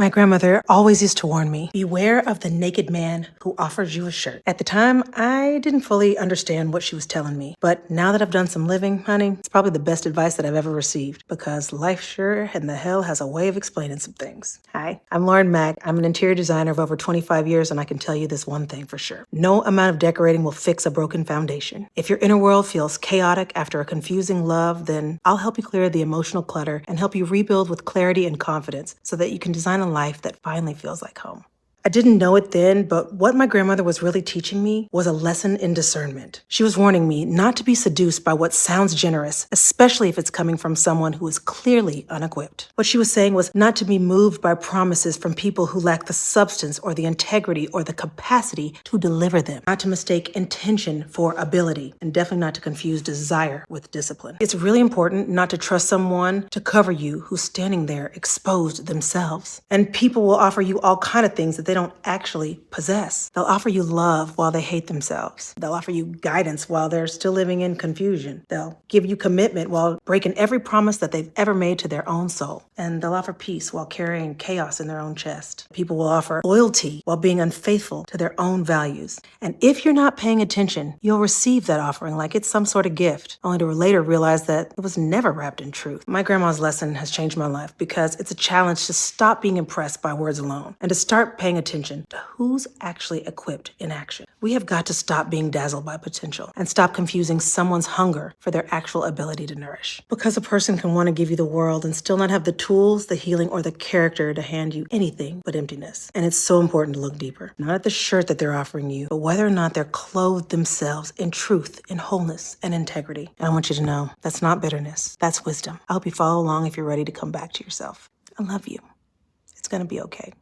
My grandmother always used to warn me, beware of the naked man who offers you a shirt. At the time, I didn't fully understand what she was telling me, but now that I've done some living, honey, it's probably the best advice that I've ever received, because life sure and the hell has a way of explaining some things. Hi, I'm Lauren Mack. I'm an interior designer of over 25 years, and I can tell you this one thing for sure. No amount of decorating will fix a broken foundation. If your inner world feels chaotic after a confusing love, then I'll help you clear the emotional clutter and help you rebuild with clarity and confidence so that you can design a life that finally feels like home. I didn't know it then, but what my grandmother was really teaching me was a lesson in discernment. She was warning me not to be seduced by what sounds generous, especially if it's coming from someone who is clearly unequipped. What she was saying was not to be moved by promises from people who lack the substance or the integrity or the capacity to deliver them. Not to mistake intention for ability, and definitely not to confuse desire with discipline. It's really important not to trust someone to cover you who's standing there exposed themselves. And people will offer you all kind of things that they don't actually possess. They'll offer you love while they hate themselves. They'll offer you guidance while they're still living in confusion. They'll give you commitment while breaking every promise that they've ever made to their own soul. And they'll offer peace while carrying chaos in their own chest. People will offer loyalty while being unfaithful to their own values. And if you're not paying attention, you'll receive that offering like it's some sort of gift, only to later realize that it was never wrapped in truth. My grandma's lesson has changed my life because it's a challenge to stop being impressed by words alone and to start paying attention to who's actually equipped in action. We have got to stop being dazzled by potential and stop confusing someone's hunger for their actual ability to nourish. Because a person can want to give you the world and still not have the tools, the healing, or the character to hand you anything but emptiness. And it's so important to look deeper, not at the shirt that they're offering you, but whether or not they're clothed themselves in truth, in wholeness, and integrity. And I want you to know that's not bitterness, that's wisdom. I hope you follow along if you're ready to come back to yourself. I love you. It's gonna be okay.